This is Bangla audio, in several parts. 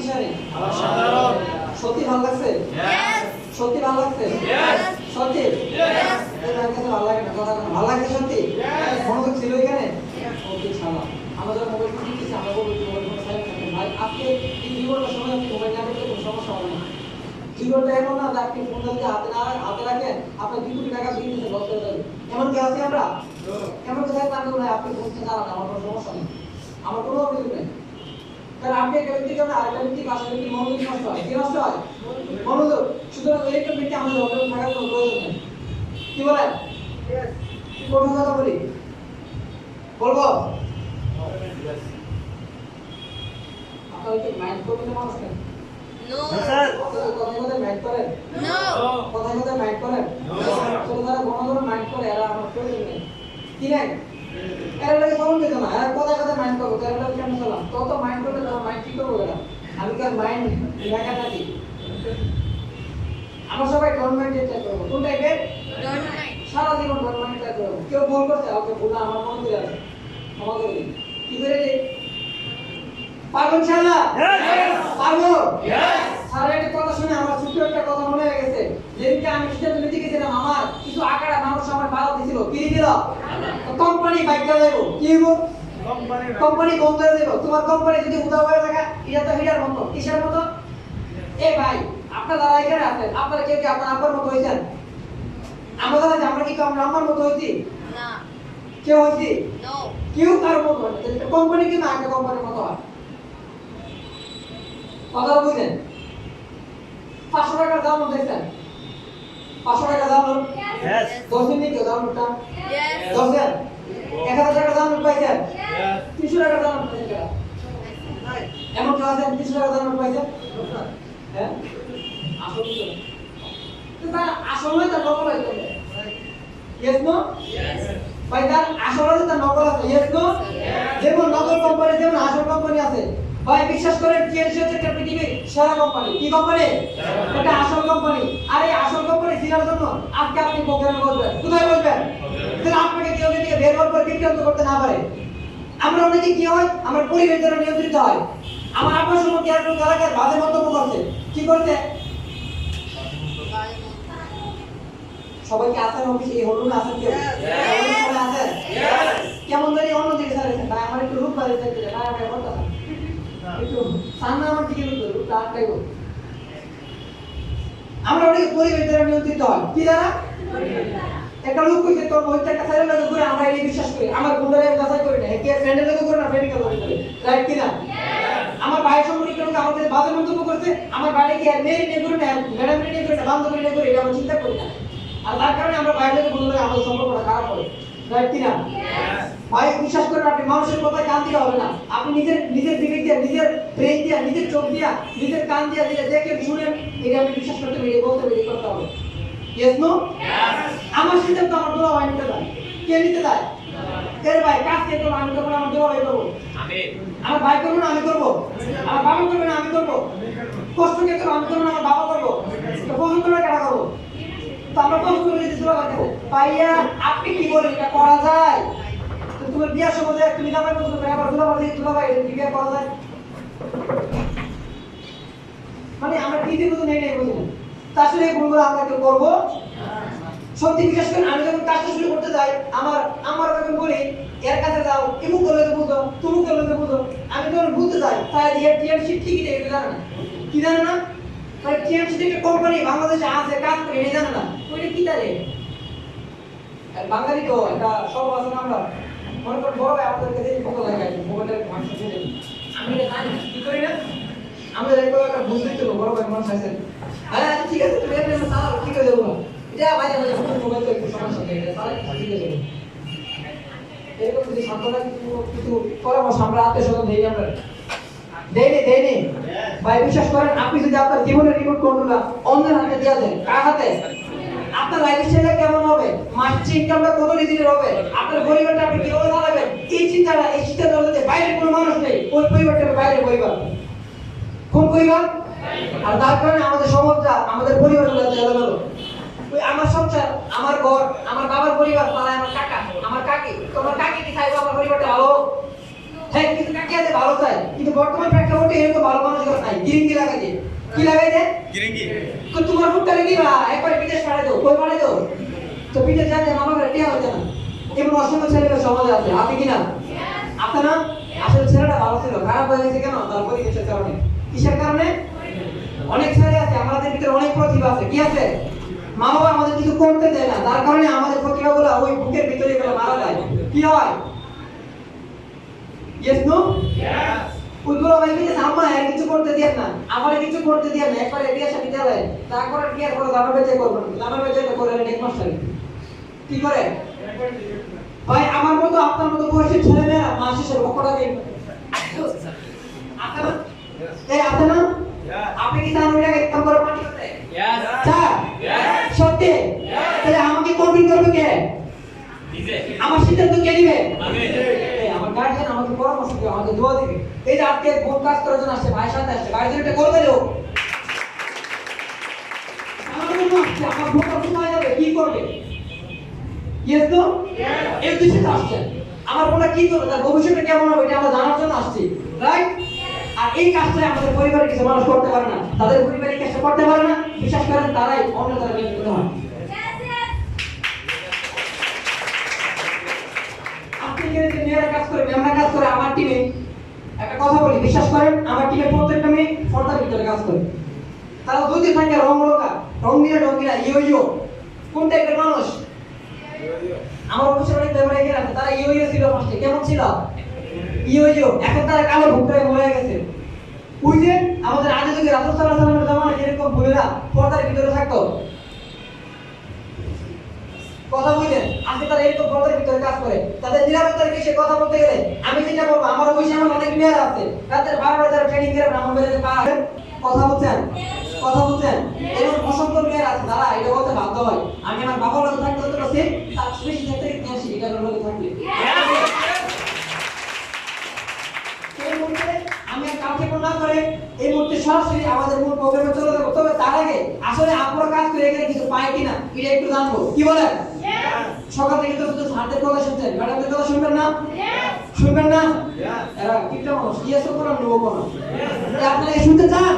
কিসের? অসাধারণ। সত্যি ভালো লাগছে? সত্যি ভালো লাগছে? সত্যি? এটা কাছে ভালো লাগে না, কথা না। ভালো লাগছে সত্যি? মনোযোগ ছিল এখানে? ওকে ছাড়লাম। আমরা যখন মোবাইল ফোন দিচ্ছি, আমরা বলবো যে মোবাইল ফোন সাইলেন্ট থাকবেন। ভাই আজকে এই 2 ঘন্টার সময় আপনি মোবাইল না দেখলে কোনো সমস্যা হবে না। 2 ঘন্টা এমন না যে আপনি ফোনটা যদি হাতে রাখেন, আপনার 2 কোটি টাকা দিয়ে দিতে লস হয়ে যাবে। এমন কি আছে আমরা? এমন কি থাকলে আমি বলি আপনি ফোনটা চালান, আমার কোনো সমস্যা নেই, আমার কোনো অভিযোগ নেই। কারণ আপনি একটা ব্যক্তির জন্য আরেকটা ব্যক্তি পাশে ব্যক্তি মনোযোগ নষ্ট হয়। কি নষ্ট হয়? মনোযোগ। সুতরাং এইটা ব্যক্তি আমাদের অভিযোগ থাকার কোনো প্রয়োজন নেই। কি বলেন? কোন কথা বলি? বলবো? আপনারা কি মাইন্ড করবেন না মানুষ কেন? স্যার। কথায় কথায় মাইন্ড করেন? কথায় কথায় মাইন্ড করেন? তো যারা গণধর্ম মাইন্ড করে এরা আমার প্রয়োজন নেই। কি নাই? এরা লাগে ফলন দিতে না। এরা কথায় কথায় মাইন্ড করবো। এরা লাগে কেন চলাম? তত মাইন্ড করলে তোমার মাইন্ড কি করবো এরা? আমি কার মাইন্ড লেখা থাকি। আমরা সবাই ডন মাইন্ড চেষ্টা করবো। কোন টাইপের? সারা জীবন ডন মাইন্ড চেষ্টা করবো। কেউ ভুল করছে, ওকে ভুল না, আমার মনে করে আছে, ক্ষমা করে দিন। কি করে দিই? পারবো ইনশাআল্লাহ? পারবো? স্যার একটা কথা শুনে আমার ছোট্ট একটা কথা মনে হয়ে গেছে। যেদিনকে আমি সিদ্ধান্ত নিতে গেছিলাম, আমার কিছু আকারা মানুষ আমার বাধা দিছিল। কি দিছিল? কোম্পানি বাইকটা দেবো। কি দেবো? কোম্পানি বন্ধ করে দেবো। তোমার কোম্পানি যদি উদাও হয়ে থাকে, এটা তো হিটার মতো। কিসের মতো? এ ভাই, আপনারা যারা এখানে আছেন, আপনারা কেউ কি আপনার আব্বার মতো হয়েছেন? আমরা যারা আছি, আমরা কি আমরা আম্মার মতো হয়েছি? কেউ হয়েছি? কেউ কারোর মতো হয় না। কোম্পানি কিন্তু একটা কোম্পানির মতো হয়। কথা বুঝেন? 500 টাকার দাম দেখছেন? 500 টাকার দাম 10 দিন কেউ দাম নোটটা 10 দেন। 1000 টাকার দাম নোট পাইছেন? 300 টাকার দাম নোট পাইছেন? এমন কেউ আছেন 300 টাকার দাম নোট পাইছেন? হ্যাঁ, আসল কিছু না। তো তার আসলে তার নকল হইতে হবে। Yes no? ভাই তার আসলে তার নকল আছে। Yes no? যেমন নকল কোম্পানি যেমন আসল কোম্পানি আছে। ভাই বিশ্বাস করেন টিএলসি হচ্ছে একটা পৃথিবীর সেরা কোম্পানি। কি কোম্পানি? এটা আসল কোম্পানি। আর এই আসল কোম্পানি চেনার জন্য আজকে আপনি প্রোগ্রামে বসবেন। কোথায় বসবেন? যেন আপনাকে কেউ যদি বের করে বিভ্রান্ত করতে না পারে। আমরা অনেকে কি হয়, আমার পরিবেশ দ্বারা নিয়ন্ত্রিত হয়। আমার আপনার সম্পর্কে একজন এলাকার বাজে মন্তব্য করছে। কি করছে? সবাই কি আছেন অফিসে? এই হলুন আছেন কেউ? সবাই আছেন? কেমন জানি অন্য দিকে ছাড়েছেন। ভাই আমার একটু রূপ বাড়ি চাইতে ভাই আমি এখন কথা একটু সামনে আমার দিকে রূপ তাড়াতাড়ি করুন। আমরা অনেক পরিবেশ দ্বারা নিয়ন্ত্রিত হয়। কি দ্বারা? একটা লোক কইছে তোর ওইটা একটা সাইলেন্ট লাগে ঘুরে, আমরা এই বিশ্বাস করি। আমার গুন্ডারে যাচাই করি না। কে ফ্রেন্ডের লাগে ঘুরে না ফ্রেন্ডকে লাগে ঘুরে। রাইট কি না? আমার ভাইয়ের সম্পর্কে কেউ আমাকে বাজে মন্তব্য করছে, আমার বাইরে কি মেয়ে নিয়ে ঘুরে না, ম্যাডাম নিয়ে ঘুরে না, বান্ধবী নিয়ে ঘুরে, এটা আমরা চিন্তা করি না। আর তার কারণে আমরা বাইরে থেকে বলতে আমাদের সম্পর্কটা খারাপ হয়। রাইট কি না? ভাই বিশ্বাস করেন, আপনি মানুষের কথায় কান দিলে হবে না। আপনি নিজের নিজের বিবেক দিয়ে, নিজের ব্রেন দিয়ে, নিজের চোখ দিয়ে, নিজের কান দিয়ে দিলে দেখেন শুনেন, এটা আপনি বিশ্বাস করতে পারি, বলতে পারি, করতে হবে। Yes no? আমার সিদ্ধান্ত আমার দোলা ভাই নিতে দেয়। কে নিতে দেয়? এর ভাই কাজ কে করবো? আমি করবো না, আমার দোলা ভাই করবো। আমার ভাই করবো না, আমি করবো। আমার বাবা করবে না, আমি করবো। কষ্ট কে করবো? আমি করবো না, আমার বাবা করবো। তো পছন্দ করে কেনা করবো। তো আমরা পছন্দ করে দিতে দোলা ভাই দেবো। ভাইয়া আপনি কি বলেন, এটা করা যায়? তো তোমার বিয়ার সময় তুমি জামাই পছন্দ করে আবার দোলা ভাই বিয়ে করা যায়? মানে আমরা কি দিব তো নেই নেই বুঝি না। আসলে এই ভুলগুলো আমরা কেউ করবো সত্যি। বিশেষ করে আমি যখন কাজটা শুরু করতে যাই, আমার যখন বলি এর কাছে যাও, এমুক করলে তো বুঝো, তুমুক করলে তো বুঝো, আমি যখন বুঝতে যাই তাই এর টিএমসি ঠিকই দেখে জানে না। কি জানে না? মানে টিএমসি থেকে কোম্পানি বাংলাদেশে আছে, কাজ করে, এটা জানে না। ওইটা কি জানে? বাঙালি তো এটা সব আছে না। আমরা মনে করি বড় ভাই আপনাদের কাছে ফটো লাগাই মোবাইলের মানুষ দিয়ে আমি এটা জানি কি করি না। আমাদের একটা বুঝতে তো বড় ভাই মানুষ আছে। হ্যাঁ ঠিক আছে, তুমি এটা চালাও, ঠিক আছে দেবো না। এটা বাইরে বাইরে মোবাইল তো একটু সমস্যা নেই, এটা চালাই ঠিক আছে। এরকম যদি সান্ত্বনা কিছু পরামর্শ আমরা আত্মীয়-স্বজন দেই, আমরা দেইনি ভাই বিশ্বাস করেন, আপনি যদি আপনার জীবনের রিমোট কন্ট্রোলটা অন্যের হাতে দিয়ে দেন, কার হাতে? আপনার লাইফস্টাইলটা কেমন হবে? মাসিক ইনকামটা কত রিজিনের হবে? আপনার পরিবারটা আপনি কিভাবে চালাবেন? এই চিন্তাটা যদি বাইরে কোনো মানুষ নেই, ওই পরিবারটা বাইরে পরিবার। কোন পরিবার? আর তার কারণে আমাদের সমাজটা, আমাদের পরিবারগুলো এলোমেলো। ওই আমার সংসার, আমার ঘর, আমার বাবার পরিবার পালায় আমার কাকা, আমার কাকি। তোমার কাকি কি চাইবো আমার পরিবারটা ভালো? হ্যাঁ, কিন্তু কাকি আছে ভালো চাই, কিন্তু বর্তমান প্রেক্ষাপটে এরকম ভালো মানুষগুলো নাই। গিরিঙ্গি লাগাই দে কি লাগাই দে গিরিঙ্গি তো তোমার মুখটা রেডি বা একবার বিদেশ পাঠাই দাও কই পাঠাই দাও তো বিদেশ যাতে মামা করে টিয়া হইছে না এমন অসংখ্য ছেলেমেয়ে সমাজে আছে আপনি কি না আপনি না আসলে ছেলেটা ভালো ছিল খারাপ হয়ে গেছে কেন তার পরিবেশের কারণে কিসের কারণে অনেক ছেলে আছে আমাদের ভিতরে অনেক প্রতিভা আছে কি আছে মা বাবা আমাদের কিছু করতে দেয় না তার কারণে আমাদের প্রতিভাগুলো ওই বুকের ভিতরে গেলে মারা যায় কি হয় ইয়েস নো ইয়েস উদ্ভব ভাই কিন্তু আম্মা আর কিছু করতে দেন না আমারে কিছু করতে দেন না একবার এদিকে সাথে দেয় তারপর আর কি আর করে জামা বেচে করবেন জামা বেচে করে নেক মাস্টার কি করে ভাই আমার মতো আপনার মতো বয়সের ছেলে মেয়েরা মাস শেষে লক্ষ টাকা আপনারা এই আপনারা আপনি কি জানেন ওইটাকে কাম করে পানি করতে ইয়েস স্যার সত্যি তাহলে আমাকে কর্মী করবে কে নিজে আমার সিদ্ধান্ত কে নিবে আমি এই আমার গার্জিয়ান আমাকে পরামর্শ দিবে আমাকে দোয়া দিবে এই যে আজকে ভোট কাজ করার জন্য আসছে ভাই সাথে আসছে গার্জিয়ান এটা করবে দেও আমার জন্য আসছে আমার ভোট কোথায় যাবে কি করবে ইয়েস তো এই উদ্দেশ্যে আসছে আমার বোনটা কি করবে তার ভবিষ্যৎটা কেমন হবে এটা আমরা জানার জন্য আসছি রাইট আর এই কাজটা আমাদের পরিবারের কিছু মানুষ করতে পারে না তাদের পরিবারের কাজটা করতে পারে না বিশ্বাস করেন তারাই অন্য তারা নিয়োজিত হয় আপনি এখানে যে মেয়েরা কাজ করে ম্যামরা কাজ করে আমার টিমে একটা কথা বলি বিশ্বাস করেন আমার টিমে প্রত্যেকটা মেয়ে পর্দার ভিতরে কাজ করে তারা যদি থাকে রঙিলা ইয়ো কোন টাইপের মানুষ আমার অফিসে অনেক মেম্বার এখানে আছে তারা ইয়ো ছিল ফার্স্টে কেমন ছিল ইয়ো এখন তারা কালো ভুক্তায় মরে গেছে ওই যে আমাদের আগে যদি রাসূল সাল্লাল্লাহু আলাইহি ওয়াসাল্লামের জামানায় যেরকম ভুলেরা পর্দার ভিতরে থাকতো কথা বুঝলেন আজকে তারা এরকম পর্দার ভিতরে কাজ করে তাদের নিরাপত্তার বিষয়ে কথা বলতে গেলে আমি যেটা বলবো আমার অফিসে আমার অনেক মেয়েরা আছে তাদের 12 ট্রেনিং করে আমার মেয়েদের কথা বলছেন এরকম অসংখ্য মেয়েরা আছে তারা এটা বলতে বাধ্য হয় আমি আমার বাবার লোক থাকতে হতে পারছি তার বেশি থাকতে ইতিহাস এটা লোক থাকলে এই মুহূর্তে আমি আর কাউকে না করে এই মুহূর্তে সরাসরি আমাদের মূল প্রোগ্রামে চলে যাবো তবে তার আগে আসলে আপনারা কাজ করে এখানে কিছু পায় কিনা এটা একটু জানবো কি বলেন সকাল থেকে তো শুধু স্যারদের কথা শুনছেন ম্যাডামদের কথা শুনবেন না শুনবেন না এরা কিটা মানুষ ইয়েস করে নেবো কোন আপনারা শুনতে চান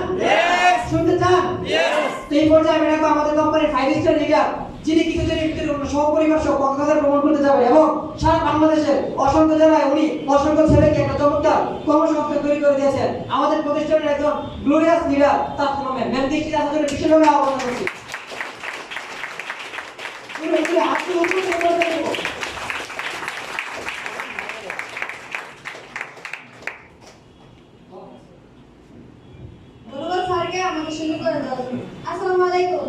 শুনতে চান তো এই পর্যায়ে আমি রাখবো আমাদের কোম্পানির 5 স্টার লিডার যিনি কিছুদিনের ভিতরে সহপরিবার সহ কক্সবাজার ভ্রমণ করতে যাবে এবং সারা বাংলাদেশের অসংখ্য জেলায় উনি অসংখ্য ছেলেকে একটা চমৎকার কর্মসংস্থান তৈরি করে দিয়েছেন আমাদের প্রতিষ্ঠানের একজন glorious leader Taslima ma'am ma'am দেখি আপনাদের বিশেষভাবে আহ্বান করছি ধন্যবাদ স্যারকে আমাকে সুযোগ করে দেওয়ার জন্য। আসসালামু আলাইকুম।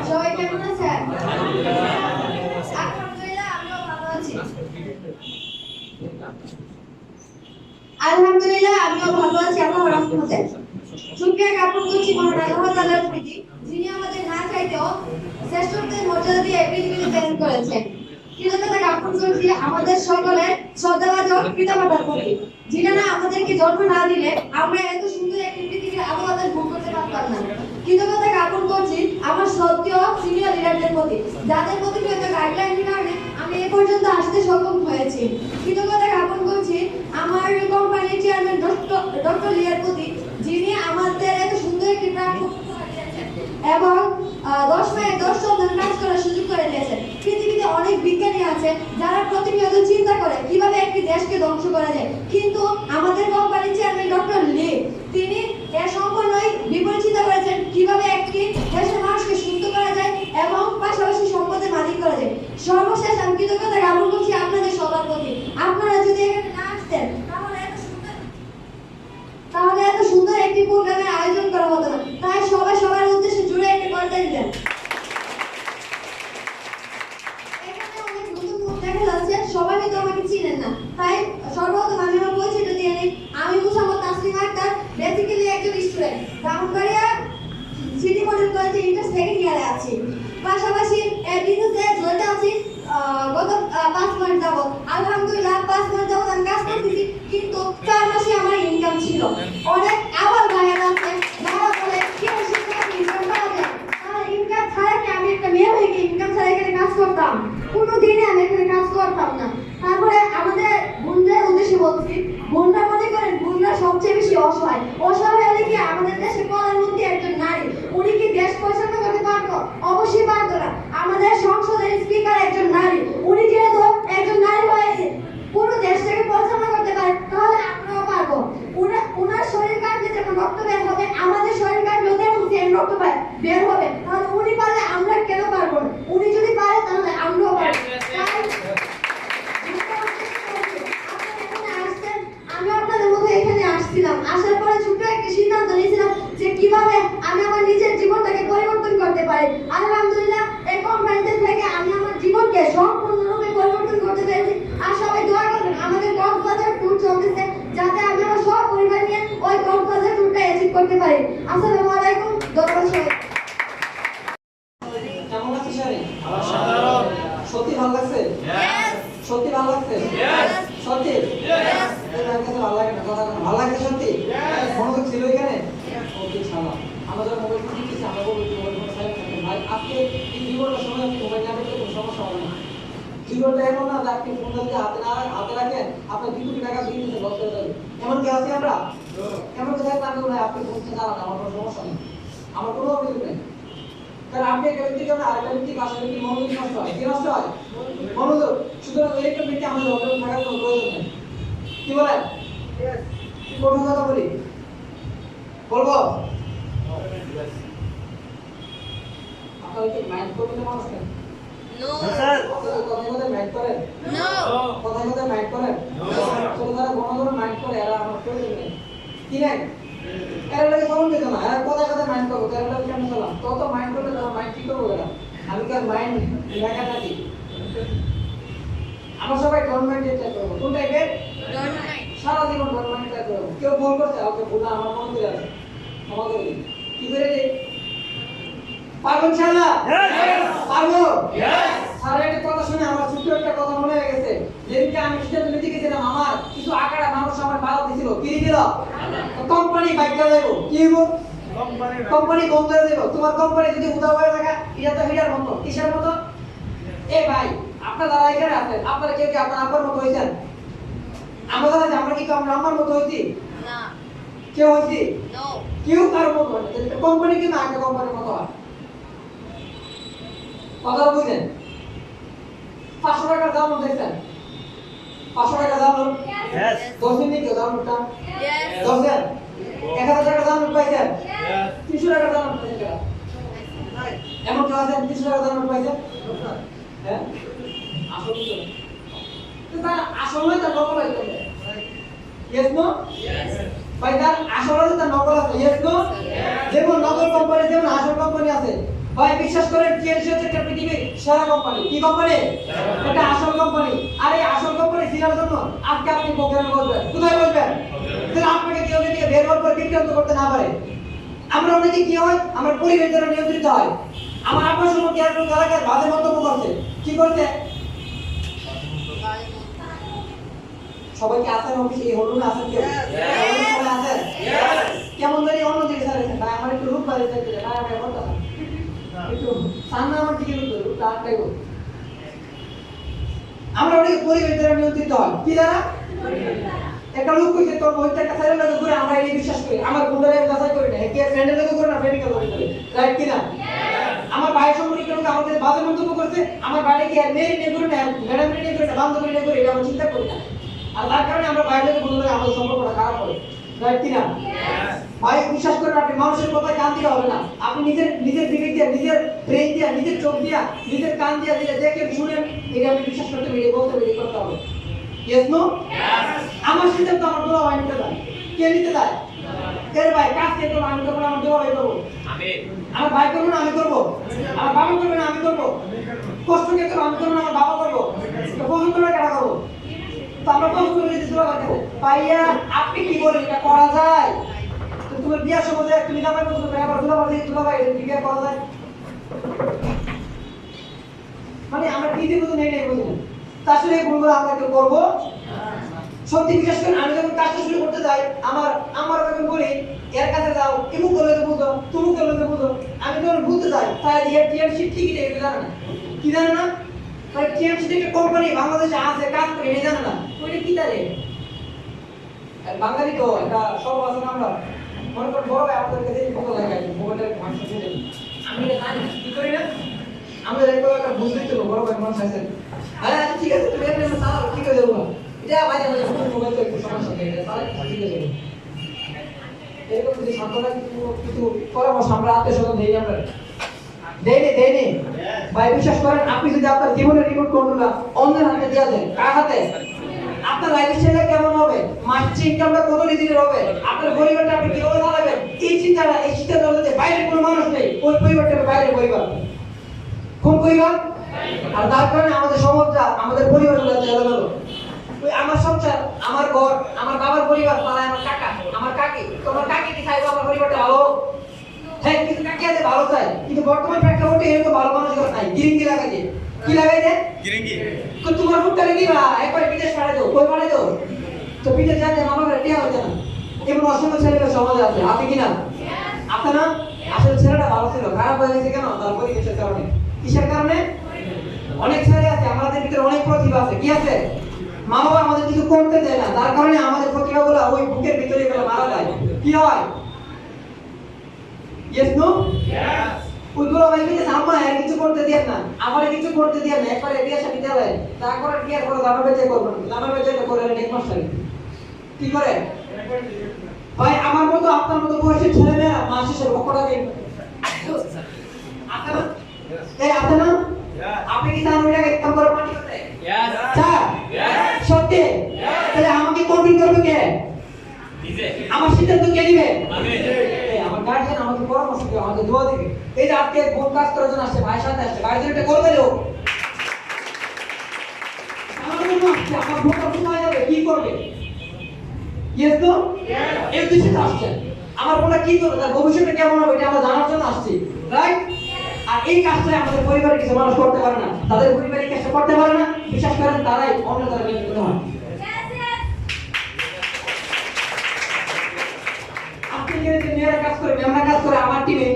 সবাই কেমন আছেন? আলহামদুলিল্লাহ আমিও ভালো আছি। আল্লাহর রহমতে। শুকরিয়া জ্ঞাপন করছি মহান আল্লাহ তাআলার প্রতি যিনি আমাদের না চাইতেও শ্রেষ্ঠত্বের মর্যাদা দিয়ে পৃথিবীতে প্রেরণ করেছেন। কৃতজ্ঞতা জ্ঞাপন করছি আমাদের সকলের শ্রদ্ধাভাজন পিতামাতার প্রতি যিনারা আমাদেরকে জন্ম না দিলে আমরা এত সুন্দর একটি পৃথিবীর আলো বাতাস ভোগ করতে পারতাম না। কৃতজ্ঞতা জ্ঞাপন করছি আমার শ্রদ্ধেয় সিনিয়র লিডারদের প্রতি যাদের প্রতিনিয়ত গাইডলাইনের কারণে আমি এ পর্যন্ত আসতে সক্ষম হয়েছি। কৃতজ্ঞতা জ্ঞাপন করছি আমার কোম্পানির চেয়ারম্যান ডক্টর লিয়ার প্রতি যিনি আমাদের এত সুন্দর একটি প্ল্যাটফর্ম এবং 10 মাসে 10 সন্তান কাজ করার সুযোগ করে দিয়েছেন। পৃথিবীতে অনেক বিজ্ঞানী আছে যারা প্রতিনিয়ত চিন্তা করে কিভাবে একটি দেশকে ধ্বংস করা যায়, কিন্তু আমাদের কোম্পানির চেয়ারম্যান ডক্টর লি তিনি এর সম্পূর্ণই বিপরীত চিন্তা করেছেন কিভাবে একটি দেশের মানুষকে সুস্থ করা যায় এবং পাশাপাশি সম্পদের মালিক করা যায়। সর্বশেষ আমি কৃতজ্ঞতা জ্ঞাপন করছি আপনাদের সবার প্রতি। আপনারা যদি এখানে না আসতেন তাহলে এত সুন্দর একটি প্রোগ্রামের আয়োজন করা হতো না। তাই সবাই সবার উদ্দেশ্যে জুড়ে একটি করতে দিলেন। এখানে অনেক নতুন মুখ দেখা যাচ্ছে, সবাই হয়তো আমাকে চিনেন না, তাই সর্বপ্রথম আমি আমার পরিচয়টা দিয়ে নিই। আমি মুহাম্মদ তাসলিমা আক্তার, বেসিক্যালি একজন স্টুডেন্ট, ব্রাহ্মণবাড়িয়া সিটি মডেল কলেজে ইন্টার সেকেন্ড ইয়ারে আছি। পাশাপাশি বিজনেসে জড়িত আছি গত 5 মাস যাবত। আলহামদুলিল্লাহ 5 মাস যাবত আমি কাজ করতেছি, কিন্তু 4 মাসে আমার ইনকাম ছিল অনেক। আবার ভাইয়ার আছে যারা বলে কেউ শিক্ষা ইনকাম করা যায়, আর ইনকাম ছাড়া কি আমি একটা মেয়ে হয়ে কি ইনকাম ছাড়া এখানে কাজ করতাম? কোনোদিনই আমি এখানে কাজ করতাম না। তারপরে আমাদের বোনদের উদ্দেশ্যে বলছি, বোনরা মনে করেন বোনরা সবচেয়ে বেশি অসহায় হলে কি রক্ত বের হবে, আমাদের শরীরকার যদি এরকম সেম রক্ত বের হবে, তাহলে উনি পারলে আমরা কেন পারবো না? উনি যদি পারে তাহলে আমরাও পারবো। আমি আপনাদের মতো এখানে আসছিলাম, আসার পরে ছোট্ট একটা সিদ্ধান্ত নিয়েছিলাম যে কিভাবে আমি আমার নিজের জীবনটাকে পরিবর্তন করতে পারি। আলহামদুলিল্লাহ এই কোম্পানিতে থেকে আমি আমার জীবনকে সম্পূর্ণরূপে পরিবর্তন করতে পেরেছি। আর সবাই দোয়া করবেন, আমাদের কক্সবাজার ট্যুর চলতেছে, যাতে আমি আমার সব পরিবার নিয়ে ওই কক্সবাজার ট্যুরটা অ্যাচিভ করতে পারি। আসসালামু আলাইকুম, ধন্যবাদ সবাই। কেমন আছিস শারি? অসাধারণ। সত্যি ভালো লাগছে? সত্যি ভালো লাগছে? সত্যি? আমার কাছে ভালো লাগে না, কথা না। ভালো লাগছে সত্যি? মনোযোগ ছিল এখানে? ওকে ছাড়া। আমরা যখন মোবাইল ফোন দিচ্ছি, আমরা বলবো মোবাইল ফোন সাইলেন্ট থাকবেন। ভাই আজকে এই 2 ঘন্টার সময় আপনি মোবাইল না দেখলে কোনো সমস্যা হবে না। 2 ঘন্টা এমন না যে আপনি ফোনটা যদি হাতে রাখেন, আপনার 2 কোটি টাকা দিয়ে দিতে লস হয়ে যাবে। এমন কি আছে আমরা? এমন কি থাকলে আমি ভাই আপনি ফোন চালান, আমার কোনো সমস্যা নেই, আমার কোনো অভিযোগ নেই। কারণ আপনি একটা ব্যক্তির জন্য আরেকটা ব্যক্তি পাশের ব্যক্তি মনোযোগ নষ্ট হয়। কি নষ্ট হয়? মনোযোগ। সুতরাং ওই একটা ব্যক্তি আমাদের হোটেলে থাকার কোনো প্রয়োজন নেই। কি বলেন? কঠিন কথা বলি, বলবো? আপনারা কি মাইন্ড করবেন মানুষ কেন? কথায় কথায় মাইন্ড করেন? কথায় কথায় মাইন্ড করেন? চলো যারা গণধর্ম মাইন্ড করে এরা আমার প্রয়োজন নেই। কি নাই? এরা লাগে চলন দিত না, এরা কথায় কথায় মাইন্ড করবো, এরা লাগে কেমন চলাম? তত মাইন্ড করলে তোমার মাইন্ড কি করবো এরা? আমি কি আর মাইন্ড লেখা থাকি? আমরা সবাই গভর্নমেন্ট চেষ্টা করবো। কোন টাইপের? সারা জীবন গভর্নমেন্ট চেষ্টা করবো। কেউ ভুল করছে, ওকে ভুল না, আমার মনে করে আছে, ক্ষমা করে দিই। কি করে দিই? পারবো ইনশাআল্লাহ? পারবো? স্যার একটা কথা শুনে আমার ছোট্ট একটা কথা মনে হয়ে গেছে। যেদিনকে আমি সিদ্ধান্ত নিতে গেছিলাম, আমার কিছু আকারা মানুষ আমার বাধা দিছিল। কি দিছিল? কোম্পানি বাইক দেবো। কি হইব? কোম্পানি বন্ধ করে দেবো। তোমার কোম্পানি যদি উধাও হয়ে থাকে, এটা তো হিটার মতো। কিসের মতো? এ ভাই, আপনারা যারা এখানে আছেন, আপনারা কেউ কি আপনার আব্বার মতো হয়েছেন? আমরা যারা আছি, আমরা কি আমরা আম্মার মতো হয়েছি? কেউ হয়েছি? কেউ কারোর মতো হয় না। কোম্পানি কিন্তু একটা কোম্পানির মতো হয়। কথা বুঝেন? 500 টাকার দাম দেখছেন? 500 টাকার দাম 10 দিন কেউ দাম উঠা 10 দিন 1000 টাকার দাম পাইছেন? 300 টাকার দাম পাইছেন? এমন কেউ আছেন 300 টাকার দাম পাইছেন? হ্যাঁ, আসলে তো তার আসলে তার নকল আছে। Yes no? ভাই তার আসলে তার নকল আছে। Yes no? যেমন নকল কোম্পানি যেমন আসল কোম্পানি আছে। ভাই বিশ্বাস করেন, টিএলসি হচ্ছে একটা পৃথিবীর সেরা কোম্পানি। কি কোম্পানি? এটা আসল কোম্পানি। আর এই আসল কোম্পানি চেনার জন্য আজকে আপনি প্রোগ্রামে বসবেন। কোথায় বসবেন? তাহলে আপনাকে কেউ যদি বের করে বিক্রান্ত করতে না পারে। আমরা অনেকে কি হয়, আমার পরিবেশ দ্বারা নিয়ন্ত্রিত হয়। আমার আপনার সম্পর্কে একজন এলাকায় বাজে মন্তব্য করছে। কি করছে? সবাই কি আছেন অফিসে? এই হলরুমে আছেন কেউ? সবাই আছেন? কেমন জানি অন্যদিকে সারেছেন। ভাই আমার একটু রূপ বাড়িয়ে চাইতে ভাই, আমি এখন একটু সামনে আমার দিকে রূপটা আটকাইব। আমরা অনেকে পরিবেশ দ্বারা নিয়ন্ত্রিত হয়। কি দ্বারা? একটা লোক কইছে তোর ওইটা একটা সাইলেন্ট লাগে করে আমরা এই বিশ্বাস করি। আমার বন্ধুরা আমি যাচাই করি না, কে ফ্রেন্ডের লাগে করে না প্রেমিকার লাগে করে। রাইট কি না? আমার ভাই সম্পর্কে লোক আমাদের বাজে মন্তব্য করছে, আমার বাইরে কি আর মেয়ে নিয়ে করে না, ম্যাডাম নিয়ে করে না, বান্ধবী নিয়ে করে, এটা আমরা চিন্তা করি না। আর তার কারণে আমরা বাইরে থেকে বন্ধুরা আমাদের সম্পর্কটা খারাপ হয়। রাইট কি না? ভাই বিশ্বাস করেন, আপনি মানুষের কথায় কান দিতে হবে না। আপনি নিজের বিবেক দিয়ে, নিজের ব্রেন দিয়ে, নিজের চোখ দিয়ে, নিজের কান দিয়ে দেখেন শুনেন, এটা আপনি বিশ্বাস করতে হবে, বলতে হবে, করতে হবে। Yes no? আমার সিদ্ধান্ত আমার দোয়া ভাই নিতে দেয়। কে নিতে দেয়? এর ভাই কাজ কে করবো? আমি করবো, আমার দোয়া ভাই করবো। আমার ভাই করবো না আমি করবো, আমার বাবা করবে না আমি করবো। কষ্ট কে করবো? আমি করবো না আমার বাবা করবো। পছন্দ করে কেনা করবো। তো আমরা পছন্দ করে দিতে দোয়া করবো। ভাইয়া আপনি কি বলেন, এটা করা যায়? তো তোমার বিয়ার সময় তুমি জামাই পছন্দ করে আবার দুলা ভাই এটা কি বিয়ে করা যায়? মানে আমরা কি দিয়ে বুঝুন, এইটাই বুঝুন। আসলে এই ভুলগুলো আমরা কেউ করবো? সত্যি বিশ্বাস করেন, আমি যখন কাজটা শুরু করতে যাই, আমার যখন বলি এর কাছে যাও, এমুক করলে তো বুঝো, তুমুক করলে তো বুঝো, আমি যখন বুঝতে যাই তাই টিএমসি ঠিকই এটা জানে না। কি জানে না? মানে টিএমসি একটা কোম্পানি বাংলাদেশে আছে, কাজ করে, এটা জানে না। ওইটা কি জানে? বাঙালি তো এটা সব আছে না। আমরা মনে করেন বড় ভাই আমাদের কাছে কত লাগে মোবাইলের ভাষা শুনে আমি এটা জানি কি করি না। আমরা দেখবো একটা বুঝতে তো বড় ভাই মানুষ আছে। হ্যাঁ ঠিক আছে, তুমি এমনি চালাও, ঠিক আছে দেবো। এটা মাঝে মাঝে মোবাইল তো একটু সমস্যা থাকে, এটা তাহলে ঠিক আছে। এরকম যদি ছাত্ররা কিছু পরামর্শ আমরা আত্মীয়-স্বজন দেই আমরা দেই ভাই বিশ্বাস করেন আপনি যদি আপনার জীবনের রিমোট কন্ট্রোলটা অন্যের হাতে দিয়ে দেন কার হাতে আপনার লাইফস্টাইলটা কেমন হবে মাসিক ইনকামটা কত দিনের হবে আপনার পরিবারটা আপনি কিভাবে চালাবেন এই চিন্তাটা যদি বাইরের কোনো মানুষ নেই ওই পরিবারটা বাইরের পরিবার কোন পরিবার আর তার কারণে আমাদের সমাজটা আমাদের পরিবারগুলো এলোমেলো ওই আমার সংসার আমার ঘর আমার বাবার পরিবার পালায় আমার কাকা আমার কাকি তোমার কাকি কি চাইবো আমার পরিবারটা ভালো হ্যাঁ কিন্তু কাকি আছে ভালো চাই কিন্তু বর্তমান প্রেক্ষাপটে এরকম ভালো মানুষগুলো নাই গিরিঙ্গি লাগাইছে কি লাগাইছে গিরিঙ্গি তোমার মুখটা নিবা একবার বিদেশ পাঠাই দাও কই পাঠাই দাও তো বিদেশ যাতে মামা করে টিয়া হইতে না এমন অসংখ্য ছেলেমেয়ে সমাজে আছে আছে কিনা আছে না আসলে ছেলেটা ভালো ছিল খারাপ হয়ে গেছে কেন তার পরিবেশের কারণে কিসের কারণে অনেক ছেলে আছে আমাদের ভিতরে অনেক প্রতিভা আছে কি আছে মা বাবা আমাদের কিছু করতে দেয় না তার কারণে আমাদের প্রতিভাগুলো ওই বুকের ভিতরে গেলে মারা যায় কি হয় ইয়েস নো ইয়েস ওইগুলো ভাই কিন্তু আম্মা আর কিছু করতে দেন না আমার কিছু করতে দেন না একবারে বিয়ে শাদী দেয় তারপর বিয়ের পরে জামা বেচে করবেন জামা বেচে করে নেক মাস্টার কি করে ভাই আমার মতো আপনার মতো বয়সের ছেলে মেয়েরা মাস শেষে লক্ষ টাকা আছে না এই আছে না আপনি কি জানেন ওইটাকে কাম করে পানি করতে ইয়েস স্যার সত্যি তাহলে আমাকে কন্ট্রোল করবে কে নিজে আমার সিদ্ধান্ত কে দিবে আমি আমার গার্ডিয়ান আমাকে পরামর্শ দিবে আমাকে দোয়া দিবে এই যে আজকে কোন কাজ করার জন্য আসছে ভাই সাথে আসছে ভাই এটা করবে লোক আমার মনে হচ্ছে আমার ভোটটা কোথায় যাবে কি করবে ইয়েস তো এই উদ্দেশ্যে আসছে আমার বোনটা কি করবে তার ভবিষ্যৎটা কেমন হবে এটা আমরা জানার জন্য আসছি রাইট আর এই কাজটা আমাদের পরিবারের কিছু মানুষ করতে পারে না তাদের পরিবারের কাজটা করতে পারে না বিশ্বাস করেন তারাই অন্য দ্বারা নিয়ন্ত্রিত হয় আপনি যে মেয়েরা কাজ করে মেয়েরা কাজ করে আমার টিমে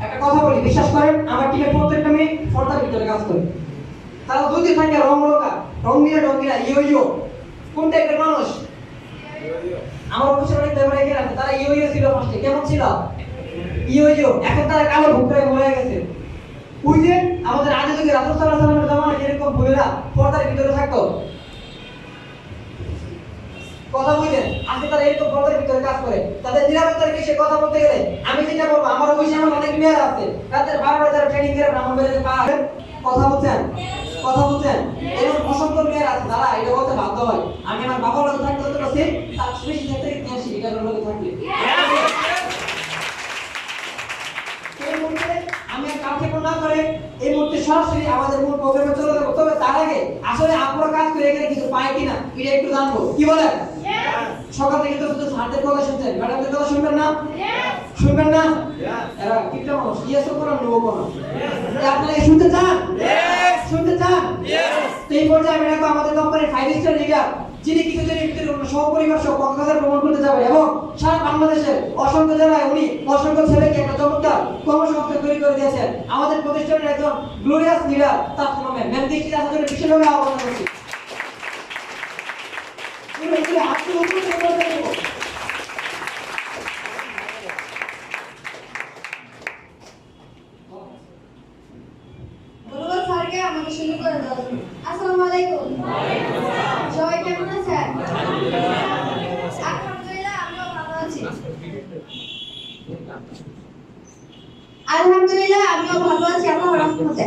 একটা কথা বলি বিশ্বাস করেন আমার টিমে প্রত্যেকটা মেয়ে পর্দার ভিতরে কাজ করে তারা যদি থাকে রঙিনা ইয়ো কোন টাইপের মানুষ আমার অফিসের অনেক ব্যাপারে এখানে আছে তারা ইয়ো ছিল ফার্স্টে কেমন ছিল ইয়ো এখন তারা কালো ভুক্তায় মরে গেছে ওই যে আমাদের আগে যুগে রাসূল সাল্লাল্লাহু আলাইহি ওয়াসাল্লামের জামানায় এরকম বইরা পর্দার ভিতরে থাকতো কথা বুঝেন আজকে তারা এরকম পর্দার ভিতরে কাজ করে তাদের নিরাপত্তার বিষয়ে কথা বলতে গেলে আমি যেটা বলবো আমার অফিসে আমার অনেক মেয়েরা আছে তাদের বারবার যারা ট্রেনিং করে আমার মেয়েদের কথা বলছেন এরকম অসংখ্য মেয়েরা আছে তারা এটা বলতে বাধ্য হয় আমি আমার বাবার লোক থাকতে হতে পারছি তার বেশি ক্ষেত্রে ইতিহাস শিক্ষার লোক থাকলে এই মুহূর্তে আমি আর কাউকে না করে এই মুহূর্তে সরাসরি আমাদের মূল প্রোগ্রামে চলে যাবো তবে তার আগে আসলে আপনারা কাজ করে এখানে কিছু পায় কিনা এটা একটু জানবো কি বলেন সকাল থেকে তো শুধু স্যারদের কথা শুনছেন ম্যাডামদের কথা শুনবেন না শুনবেন না এরা কিটা মানুষ ইয়েসও করো নো করো আপনারা কি শুনতে চান শুনতে চান তো এই পর্যায়ে আমি রাখবো আমাদের কোম্পানির 5 স্টার লিডার যিনি কিছুদিনের ভিতরে সহপরিবার সহ কক্সবাজার ভ্রমণ করতে যাবে এবং সারা বাংলাদেশের অসংখ্য জেলায় উনি অসংখ্য ছেলেকে একটা চমৎকার কর্মসংস্থান তৈরি করে দিয়েছেন আমাদের প্রতিষ্ঠানের একজন গ্লোরিয়াস লিডার তার নামে ম্যাম দেখি আসার জন্য বিশেষভাবে আহ্বান করছি ধন্যবাদ স্যারকে আমাকে শুরু করে দেওয়ার জন্য। আসসালামু আলাইকুম। সবাই কেমন আছেন? আলহামদুলিল্লাহ আমিও ভালো আছি আল্লাহর রহমতে।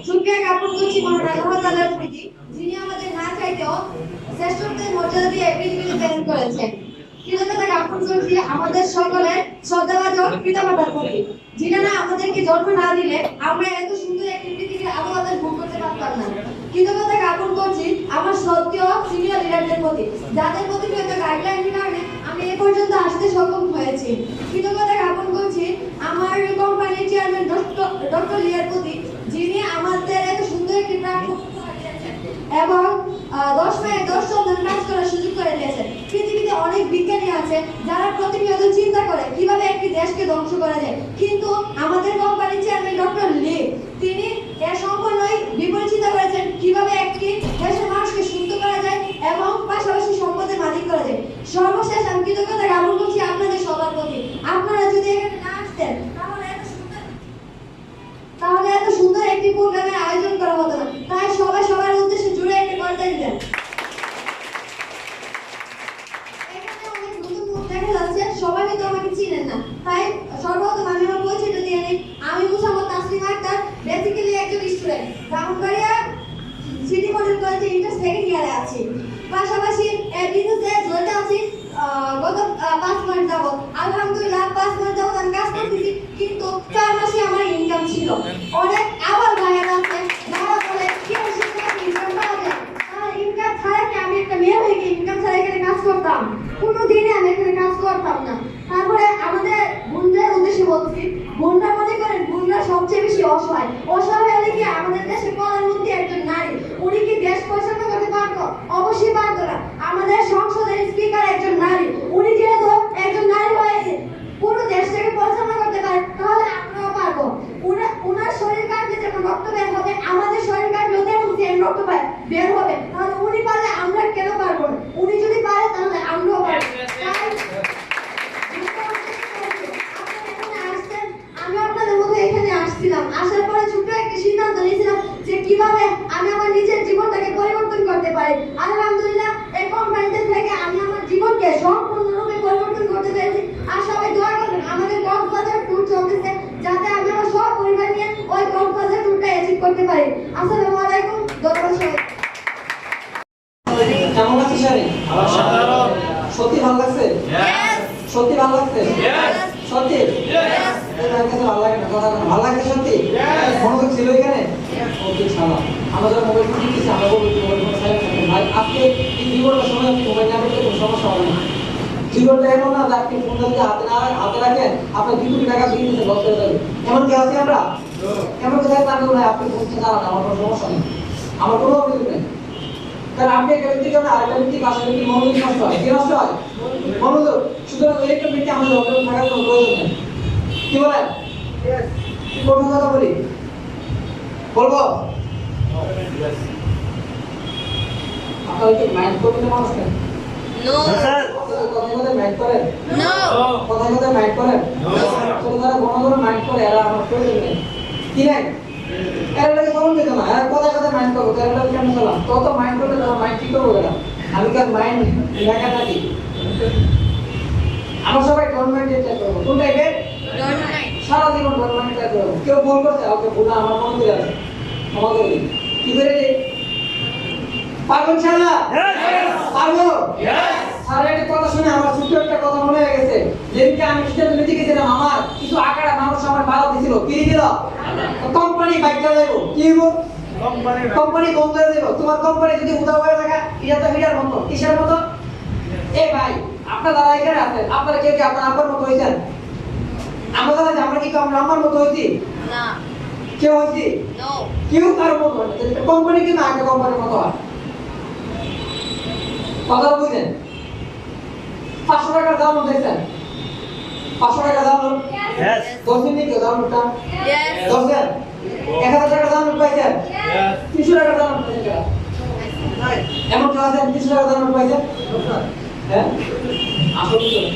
শুকরিয়া জ্ঞাপন করছি মহান আল্লাহ তাআলার প্রতি যিনি আমাদের না চাইতেও শ্রেষ্ঠত্বের মর্যাদা দিয়ে পৃথিবীতে প্রেরণ করেছেন। কৃতজ্ঞতা জ্ঞাপন করছি আমাদের সকলের শ্রদ্ধাভাজন পিতামাতার প্রতি যিনারা আমাদেরকে জন্ম না দিলে আমরা এত সুন্দর একটি পৃথিবীর আলো বাতাস ভোগ করতে পারতাম না। কৃতজ্ঞতা জ্ঞাপন করছি আমার শ্রদ্ধেয় সিনিয়র লিডারদের প্রতি যাদের প্রতিনিয়ত গাইডলাইনের কারণে আমি এ পর্যন্ত আসতে সক্ষম হয়েছি। কৃতজ্ঞতা জ্ঞাপন করছি আমার কোম্পানির চেয়ারম্যান ডক্টর লিয়ার প্রতি যিনি আমাদের এত সুন্দর একটি প্ল্যাটফর্ম এবং 10 মাসে 10 সন্তান কাজ করার সুযোগ করে দিয়েছেন। পৃথিবীতে অনেক বিজ্ঞানী আছে যারা প্রতিনিয়ত চিন্তা করে কিভাবে একটি দেশকে ধ্বংস করা যায়, কিন্তু আমাদের কোম্পানির চেয়ারম্যান ডক্টর লি তিনি এর সম্পূর্ণই বিপরীত চিন্তা করেছেন কিভাবে একটি দেশের মানুষকে সুস্থ করা যায় এবং পাশাপাশি সম্পদের মালিক করা যায়। সর্বশেষ আমি কৃতজ্ঞতা জ্ঞাপন করছি আপনাদের সবার প্রতি। আপনারা যদি এখানে না আসতেন তাহলে এত সুন্দর একটি প্রোগ্রামের আয়োজন করা হতো না। তাই সবাই সবার উদ্দেশ্যে জুড়ে একটা করতে দিলেন। এখানে অনেক নতুন মুখ দেখা যাচ্ছে, সবাই তো তাই সর্বপ্রথম আমি আমার পরিচয়টা দিয়ে নিই। আমি মুসাম্মদ তাসলিমা আক্তার, বেসিক্যালি একজন স্টুডেন্ট, ব্রাহ্মণবাড়িয়া সিটি মডেল কলেজে ইন্টার সেকেন্ড ইয়ারে আছি। পাশাপাশি বিজনেসে জড়িত আছি গত 5 মাস যাবত। আলহামদুলিল্লাহ 5 মাস যাবত আমি কাজ করতেছি, কিন্তু 4 মাসে আমার ইনকাম ছিল। অনেক আবার ভাইয়েরা আছে যারা বলে কি ইনকাম পাওয়া যায়, আর ইনকাম ছাড়া কি আমি একটা মেয়ে হয়ে ইনকাম ছাড়া এখানে কাজ করতাম? কোনোদিনই আমি এখানে কাজ করতাম না। তারপরে আমাদের বোনদের উদ্দেশ্যে বলছি, বোনরা মনে করেন বোনরা সবচেয়ে বেশি অসহায়। অসহায় হলে কি আমাদের দেশের প্রধানমন্ত্রী একজন নারী, উনি কি দেশ পরিচালনা করতে পারতো? অবশ্যই পারতো না। আমাদের সংসদের স্পিকার একজন নারী, উনি যেহেতু একজন নারী হয়েছে পুরো দেশটাকে পরিচালনা করতে পারে, তাহলে আমরাও পারবো। উনার শরীর কাটলে যেমন রক্ত বের হবে, আমাদের শরীর কাটলেও তেমন সেম রক্ত বের হবে। তাহলে উনি পারলে আমরা কেন পারবো না? উনি যদি পারে তাহলে আমরাও পারবো। আমি আপনাদের মতো এখানে আসছিলাম, আসার পরে ছোট্ট একটা সিদ্ধান্ত নিয়েছিলাম যে কিভাবে আমি আমার নিজের জীবনটাকে পরিবর্তন করতে পারি। আলহামদুলিল্লাহ এই কোম্পানিতে থেকে আমি আমার জীবনকে সম্পূর্ণরূপে পরিবর্তন করতে পেরেছি। আর সবাই দোয়া করবেন, আমাদের কক্সবাজার ট্যুর চলতেছে, যাতে আমি আমার সব পরিবার নিয়ে ওই কক্সবাজার ট্যুরটা অ্যাচিভ করতে পারি। আসসালামু আলাইকুম, ধন্যবাদ সবাই। কেমন আছিস আরে? সত্যি ভালো লাগছে? সত্যি ভালো লাগছে? সত্যি? আমার কাছে ভালো লাগে না, কথা না। ভালো লাগছে সত্যি? মনোযোগ ছিল এখানে? ওকে ছাড়া আমরা যখন মোবাইল ফোন দিচ্ছি আমরা বলবো মোবাইল ফোন সাইলেন্ট থাকবেন। ভাই আজকে এই জীবনটা সময় আপনি মোবাইল না করলে কোনো সমস্যা হবে না। জীবনটা এমন না যে আপনি ফোন যদি হাতে রাখেন আপনার 2 কোটি টাকা দিয়ে দিতে লস হয়ে যাবে। এমন কি আছে আমরা? এমন কোথায় পারবো না আপনি ফোন চালান, আমার কোনো সমস্যা নেই, আমার কোনো অভিযোগ নেই। কারণ আপনি একটা ব্যক্তির জন্য আরেকটা ব্যক্তি পাশে ব্যক্তি মনোযোগ নষ্ট হয়। কি নষ্ট হয়? মনোযোগ। সুতরাং একটা ব্যক্তি আমাদের অভিযোগ থাকার কোনো প্রয়োজন নেই। কি বলেন? কোন কথা বলি বলবো? আপনারা কি মাইন্ড করবেন না মানুষ কেন? No. কথায় কথায় মাইন্ড করেন? No. কথায় কথায় মাইন্ড করেন? তো যারা ঘন মাইন্ড করে এরা আমার প্রয়োজন নেই। কি নাই? এরা লাগে ফোন দিতে না, এরা কথায় কথায় মাইন্ড করবো, এরা লাগে কেন চলাম? তত মাইন্ড করলে তোমার মাইন্ড ঠিক করবো না। আমি কার মাইন্ড লেখা থাকি। আমরা সবাই গভর্নমেন্ট চেষ্টা করবো। কোন টাইপের? Don't mind. Sara Jibon government চেষ্টা করবো। কেউ ভুল করছে, ওকে ভুল না, আমার মনে করে আছে, ক্ষমা করে দিই। কি করে দিই? পারবো ইনশাআল্লাহ? পারবো? স্যার একটা কথা শুনে আমার ছোট্ট একটা কথা মনে হয়ে গেছে। যেদিনকে আমি সিদ্ধান্ত নিতে গেছিলাম, আমার কিছু আকারা মানুষ আমার বাধা দিছিল। কি দিল? কোম্পানি বাইকটা দেবো। কি দেবো? কোম্পানি বন্ধ করে দেবো। তোমার কোম্পানি যদি উধাও হয়ে থাকে, এটা তো হিটার মতো। কিসের মতো? এ ভাই, আপনার দাদা এখানে আছেন, আপনারা কেউ কি আপনার আব্বার মতো হয়েছেন? আমরা দাদা যে আমরা কি আমরা আমার মতো হয়েছি? No. কেউ হয়েছি? No. কেউ কারো মতো হয় না। কোম্পানি কিন্তু আগে কোম্পানির মতো হয়। কথা বুঝেন? 500 টাকার দাম দেখছেন? 500 টাকার দাম? Yes. 10 দিন কি দামটা? Yes. 10 দেন? 1000 টাকার দাম পাইছেন? 300 টাকার দাম পাইছেন? এমন কেউ আছে 300 টাকার দাম পাইছেন? হ্যাঁ? আসল কিছু না।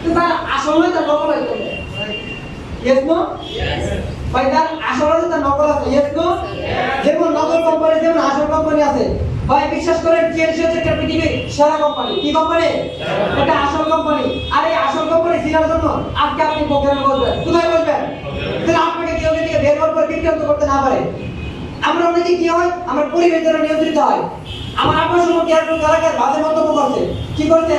তো তার আসলে তার নকল হইতে হবে। Yes no? Yes. ভাই তার আসল আছে তার নকল আছে। Yes no? যেমন নকল কোম্পানি যেমন আসল কোম্পানি আছে। ভাই বিশ্বাস করেন টিএলসি হচ্ছে একটা পৃথিবীর সেরা কোম্পানি। কি কোম্পানি? এটা আসল কোম্পানি। আর এই আসল কোম্পানি চেনার জন্য আজকে আপনি প্রোগ্রামে বসবেন। কোথায় বসবেন? তাহলে আপনাকে কেউ যদি বের করে বিক্রান্ত করতে না পারে। আমরা অনেকে কি হয়? আমার পরিবেশ দ্বারা নিয়ন্ত্রিত হয়। আমার আপনার সম্পর্কে একজন এলাকার বাজে মন্তব্য করছে। কি করছে?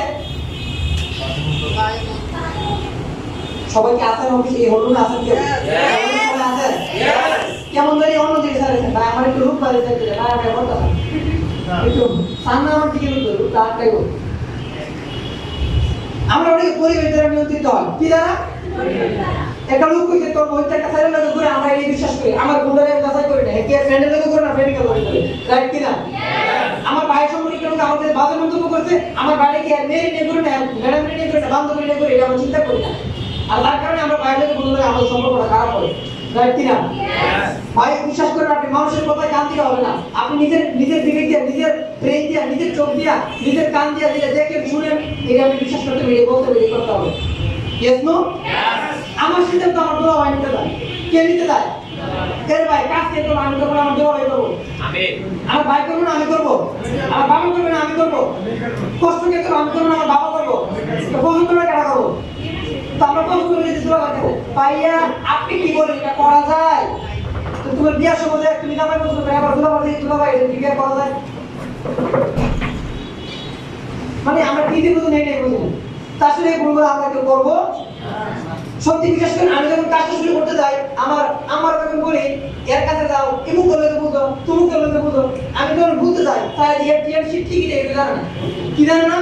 সবাই কি আছেন অফিসে? এই হলরুমে আছেন কেউ? সবাই আছেন? কেমন জানি অন্য জিনিস আছে। ভাই আমার একটু রূপ বাড়ি চাইতে ভাই আমি বলতে একটু সামনে আমার দিকে রূপ তারটাই বল। আমরা অনেকে পরিবেশ দ্বারা নিয়ন্ত্রিত হয়। কি দ্বারা? একটা লোক কইছে তোর ওইটা একটা সাইলেন্ট লাগে ঘুরে আমরা এই বিশ্বাস করি। আমার গুন্ডারে যাচাই করি না। কি ফ্রেন্ডের লাগে করে না ফ্রেন্ডকে করে করে। রাইট কি না? আমার ভাইয়ের সম্পর্কে কেউ আমাদের বাজে মন্তব্য করছে, আমার বাইরে কি মেয়ে নিয়ে করে না, ম্যাডাম নিয়ে করে না, বান্ধবী নিয়ে করে, এটা আমরা চিন্তা করি না। আর তার কারণে আমরা বাইরে থেকে বলতে আমাদের সম্পর্কটা খারাপ হয়। রাইট কি না? ভাই বিশ্বাস করেন আপনি মানুষের কথায় কান দিলে হবে না। আপনি নিজের বিবেক দিয়ে, নিজের ব্রেন দিয়ে, নিজের চোখ দিয়ে, নিজের কান দিয়ে দিলে দেখে শুনেন, এটা আমি বিশ্বাস করতে পারি, বলতে পারি, করতে হবে। Yes no? আমার সিদ্ধান্ত আমার দোয়া হয় নিতে দেয়। কে নিতে দেয়? এর ভাই কাজ কে করবো? আমি করবো, আমার দোয়া ভাই করবো। আমার ভাই করবো না আমি করবো, আমার বাবা করবে না আমি করবো, কষ্ট কে করবো? আমি করবো না আমার বাবা করবো। তো পছন্দ করে কারা করবো? তো আমরা প্রশ্ন করে দিতে পারবো ভাইয়া আপনি কি বলেন এটা করা যায়? তো তোমার বিয়ার সময় তুমি জামাই প্রশ্ন করে আবার দুলা বাড়ি দুলা ভাই এটা বিয়ে করা যায়? মানে আমরা দিদি বুঝুন এটাই বুঝুন তাহলে এই ভুলগুলো আমরা কেউ করবো সত্যি বিশেষ করে আমি যখন কাজটা শুরু করতে যাই আমার যখন বলি এর কাছে যাও এমুক করলে তো বুঝো তুমুক করলে তো বুঝো আমি যখন বুঝতে যাই তাহলে এর টিএমসি ঠিকই দেখবে জানে না কি জানে না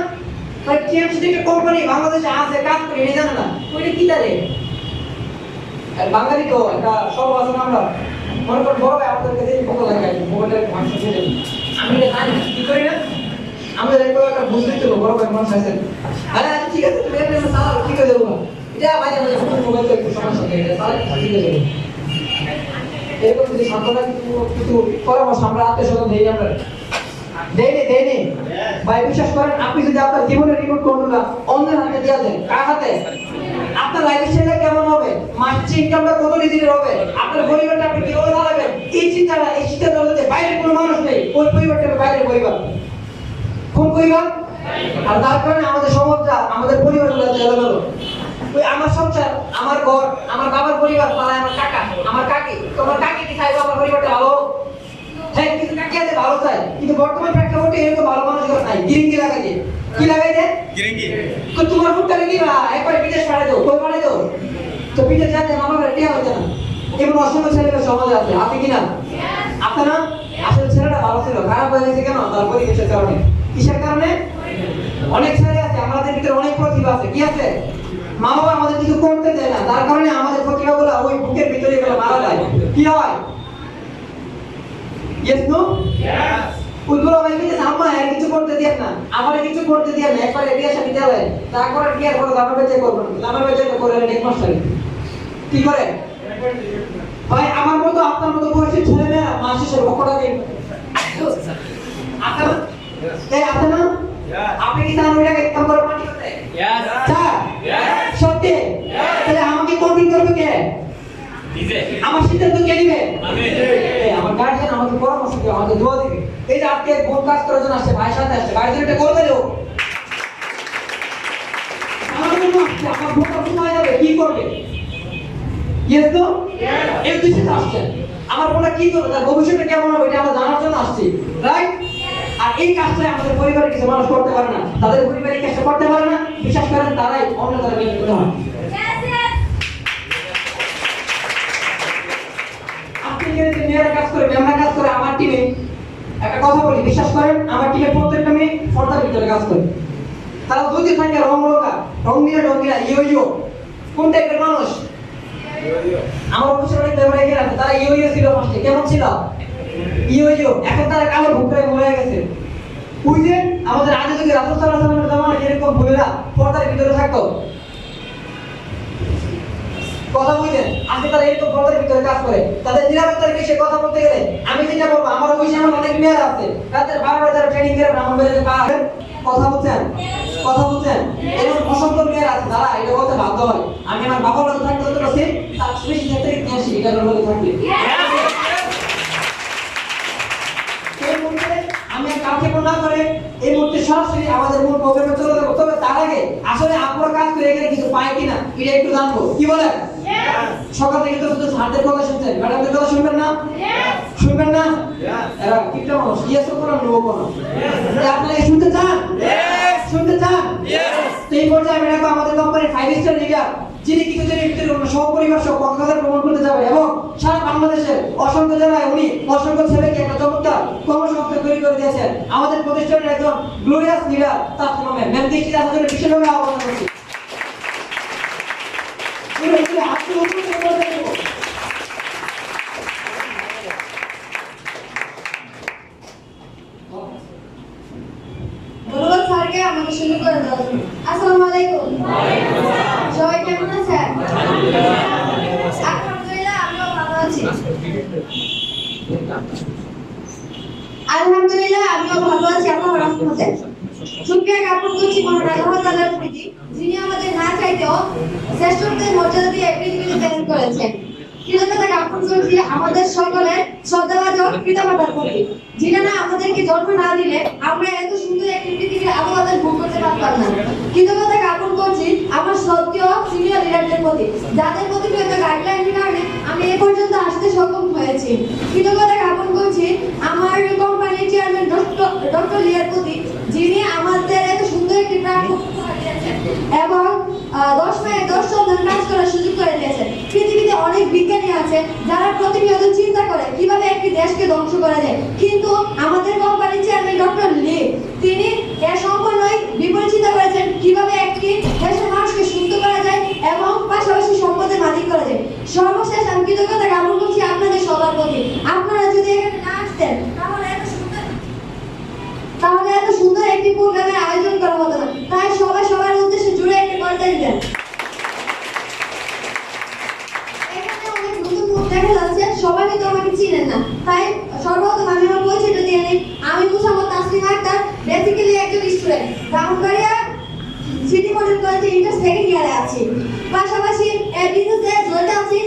ভাই টিএমসি একটা কোম্পানি বাংলাদেশে আছে কাজ করে এটা জানে না ওইটা কি জানে আর বাঙালি তো একটা সব আছে না আমরা মনে কর বড় ভাই আপনাদের কাছে ফটো লাগাই মোবাইলের ভাষা দিয়ে আমি এটা জানি না কি করি না আমরা দেখবো একটা বুঝতে তো বড় ভাই মানুষ আছে আরে আচ্ছা ঠিক আছে তুমি এটা সারা ঠিক আছে দেবো এটা বাইরে বাইরে ফোন মোবাইল একটু সমস্যা থাকে এটা তাহলে ঠিক আছে এরকম যদি সান্তনা কিছু পরামর্শ আমরা আত্মীয়স্বজন দেই আমরা দেই ভাই বিশ্বাস করেন আপনি যদি আপনার জীবনের রিমোট কন্ট্রোলটা অন্যের হাতে দিয়ে দেন কার হাতে আপনার লাইফস্টাইলটা কেমন হবে মাসিক ইনকামটা কত ডিজিটের হবে আপনার পরিবারটা আপনি কিভাবে চালাবেন এই চিন্তাটা যদি বাইরে কোনো মানুষ নেই ওই পরিবারটা বাইরের পরিবার কোন পরিবার আর তার কারণে আমাদের সমাজটা আমাদের পরিবারগুলো এলোমেলো ওই আমার সংসার আমার ঘর আমার বাবার পরিবার পালায় আমার কাকা আমার কাকি তোমার কাকি কি চাইবো আমার পরিবারটা ভালো হ্যাঁ কিন্তু কাকি আছে ভালো চাই কিন্তু বর্তমান প্রেক্ষাপটে এরকম ভালো মানুষ নাই গিরিঙ্গি লাগাই দে কি লাগাই দে গিরিঙ্গি তো তোমার ফুটটা রেডি না একবার বিদেশ পাঠাই দাও কই পাঠাই দাও তো বিদেশ যাতে মামা রেডি হচ্ছে না এমন অসংখ্য ছেলেমেয়ে সমাজে আছে আছে কিনা আছে না আসলে ছেলেটা ভালো ছিল খারাপ হয়ে গেছে কেন তার পরিবেশের কারণে কিসের কারণে অনেক ছেলে আছে আমাদের ভিতরে অনেক প্রতিভা আছে কি আছে মা বাবা আমাদের কিছু করতে দেয় না তার কারণে আমাদের প্রতিভাগুলো ওই বুকের ভিতরে গেলে মারা যায় কি হয় ইয়েস নো ইয়েস ওইগুলো ভাই কিন্তু আম্মা আর কিছু করতে দেন না আমারে কিছু করতে দেন না একবার এরিয়া সাথে দেয় তারপর কি আর করে জামা বেচে করবেন জামা বেচে করে এক মাস ধরে কি করে ভাই আমার মতো আপনার মতো বয়সী ছেলে মেয়েরা মাস শেষে লক্ষ টাকা আছে না এই আছে না আপনি কি জানেন ওইটাকে কাম করে পানি করতে Yes. Sir Yes. সত্যি তাহলে আমাকে কন্ট্রোল করবে কে নিজে আমার সিদ্ধান্ত কে নিবে আমি এই আমার গার্ডিয়ান আমাকে পরামর্শ দিবে আমাকে দোয়া দিবে এই যে আজকে কোন কাজ করার জন্য আসছে ভাইয়ের সাথে আসছে গার্ডিয়ান এটা করবে লো আমার জন্য আসছে আমার ভোটার সময় যাবে কি করবে ইয়েস তো এই দুইটা আসছে আমার বোনটা কি করবে তার ভবিষ্যৎটা কেমন হবে এটা আমরা জানার জন্য আসছি রাইট আর এই কাজটা আমাদের পরিবারের কিছু মানুষ করতে পারে না তাদের পরিবারের কাজটা করতে পারে না বিশ্বাস করেন তারাই অন্য দ্বারা বেনিফিট হয় আপনি যে মেয়েরা কাজ করে মেয়েরা কাজ করে আমার টিমে একটা কথা বলি বিশ্বাস করেন আমার টিমে প্রত্যেকটা মেয়ে পর্দার ভিতরে কাজ করে তারা যদি থাকে রঙিলা ইয়ো কোন টাইপের মানুষ আমার অফিসে অনেক মেম্বার এখানে আছে তারা ইয়ো ছিল ফার্স্টে কেমন ছিল ইয়ো এখন তারা কালো ভুক্তায় মরে গেছে ওই যে আমাদের আগে যদি রাসূল সাল্লাল্লাহু আলাইহি ওয়াসাল্লামের জামানায় এরকম ভুলেরা পর্দার ভিতরে থাকতো কথা বুঝলেন আজকে তারা এরকম পর্দার ভিতরে কাজ করে তাদের নিরাপত্তার বিষয়ে কথা বলতে গেলে আমি যেটা বলবো আমার অফিসে আমার অনেক মেয়েরা আছে তাদের 12 ট্রেনিং করে আমার মেয়েদের কথা বলছেন এরকম অসংখ্য মেয়েরা আছে যারা এটা বলতে বাধ্য হয় আমি আমার বাবার কাছে থাকতে হতে পারছি তার বেশি থাকতে নিয়ে আসি এটা বলে থাকবে আমি কাউকে না করে এই মুহূর্তে সরাসরি আমাদের মূল প্রোগ্রামে চলে যাবো তবে তার আগে আসলে আপনারা কাজ করে এখানে কিছু পায় কিনা এটা একটু জানবো কি বলেন সকাল থেকে তো শুধু স্যারদের কথা শুনছেন ম্যাডামদের কথা শুনবেন না শুনবেন না এরা কিটা মানুষ ইয়েস করো নো করো আপনারা শুনতে চান শুনতে চান তো এই পর্যায়ে আমি রাখবো আমাদের কোম্পানির 5 স্টার লিডার যিনি কিছুদিনের ভিতরে সহপরিবার সহ কক্সবাজার ভ্রমণ করতে যাবে এবং সারা বাংলাদেশের অসংখ্য জেলায় উনি অসংখ্য ছেলেকে একটা চমৎকার কর্মসংস্থান তৈরি করে দিয়েছেন আমাদের প্রতিষ্ঠানের একজন গ্লোরিয়াস লিডার তাসলিমা ম্যাম ম্যামকে কি আপনাদের বিশেষভাবে আহ্বান করছি ধন্যবাদ স্যারকে আমাকে সুযোগ করে দেওয়ার জন্য। আসসালামু আলাইকুম। সবাই কেমন আছেন? আলহামদুলিল্লাহ আমিও ভালো আছি। আল্লাহর রহমতে। শুকরিয়া জ্ঞাপন করছি মহান আল্লাহ তাআলার প্রতি যিনি আমাদের না চাইতেও শ্রেষ্ঠত্বের মর্যাদা দিয়ে এই পৃথিবীতে প্রেরণ করেছেন। কৃতজ্ঞতা জ্ঞাপন করছি আমাদের সকলের শ্রদ্ধাভাজন পিতামাতার প্রতি যিনারা আমাদেরকে জন্ম না দিলে আমরা এত সুন্দর একটি পৃথিবীর আবহাওয়া ভোগ করতে পারতাম না। কৃতজ্ঞতা জ্ঞাপন করছি আমার শ্রদ্ধেয় সিনিয়র প্রতি, যাদের প্রতিনিয়ত গাইডলাইনের কারণে আমি এ পর্যন্ত আসতে সক্ষম হয়েছি। কৃতজ্ঞতা জ্ঞাপন করছি আমার কোম্পানির চেয়ারম্যান ডক্টর লিয়ার প্রতি, যিনি আমাদের এত সুন্দর একটি প্ল্যাটফর্ম দিয়েছেন এবং 10 মিনিট 10 সন্ধান কাজ করার সুযোগ করে দিয়েছেন। পৃথিবীতে অনেক বিজ্ঞানী আছে যারা প্রতিনিয়ত চিন্তা করে কিভাবে একটি দেশকে ধ্বংস করা যায়, কিন্তু আমাদের কোম্পানির চেয়ারম্যান ডক্টর লি তিনি এর সম্পূর্ণই বিপরীত চিন্তা করেছেন কিভাবে একটি দেশের মানুষকে সুস্থ করা যায় এবং পাশাপাশি সম্পদের মালিক করা যায়। সর্বশেষ আমি কৃতজ্ঞতা জ্ঞাপন করছি আপনাদের সবার প্রতি। আপনারা যদি এখানে না আসতেন তাহলে এত সুন্দর একটি প্রোগ্রামের আয়োজন করা হতো না। তাই সবাই সবার উদ্দেশ্যে জুড়ে একটি করতে দিলেন। এখানে অনেক নতুন মুখ দেখা যাচ্ছে, সবাই হয়তো আমাকে চিনেন না, তাই সর্বপ্রথম আমি আমার পরিচয়টা দিয়ে নিই। আমি মুসাম্মদ তাসলিমা আক্তার, বেসিক্যালি একজন স্টুডেন্ট, ব্রাহ্মণবাড়িয়া সিটি মডেল কলেজে ইন্টার সেকেন্ড ইয়ারে আছি। পাশাপাশি বিজনেসে জড়িত আছি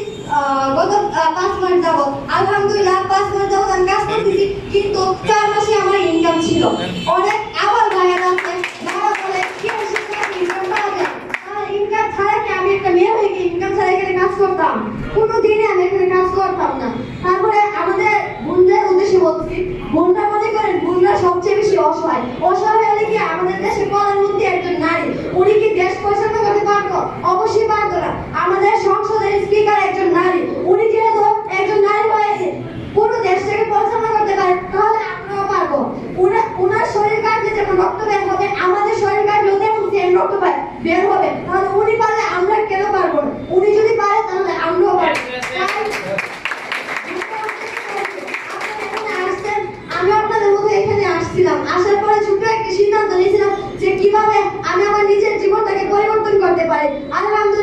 গত 5 মাস যাবত। আলহামদুলিল্লাহ 5 মাস যাবত আমি কাজ করতেছি, কিন্তু 4 মাসে আমার ইনকাম ছিল অনেক। আবার ভাইয়ারা আছে যারা বলে কি ইনকাম পাওয়া যায়, ইনকাম ছাড়া কি আমি একটা মেয়ে হয়ে গিয়ে ইনকাম ছাড়া এখানে কাজ করতাম? কোনোদিনই আমি এখানে কাজ করতাম না। তারপরে আমাদের বোনদের উদ্দেশ্যে বলছি, বোনরা মনে করেন বোনরা সবচেয়ে বেশি অসহায়। অসহায় হলে কি আমাদের দেশের প্রধানমন্ত্রী একজন নারী, উনি কি দেশ পরিচালনা করতে পারতো? অবশ্যই পারতো না। আমাদের সংসদের স্পিকার একজন নারী, উনি যেহেতু একজন নারী হয়েছে পুরো দেশটাকে পরিচালনা করতে পারে, তাহলে আমরাও পারবো। উনার শরীর কাটলে যেমন রক্ত বের হবে, আমাদের শরীর কাটলেও তেমন সেম রক্ত বের হবে। তাহলে উনি পারলে আমরা কেন পারবো না? উনি যদি পারে তাহলে আমরাও পারবো। আমি আপনাদের মতো এখানে আসছিলাম, আসার পরে ছোট্ট একটা সিদ্ধান্ত নিয়েছিলাম যে কিভাবে আমি আমার নিজের জীবনটাকে পরিবর্তন করতে পারি। আলহামদুলিল্লাহ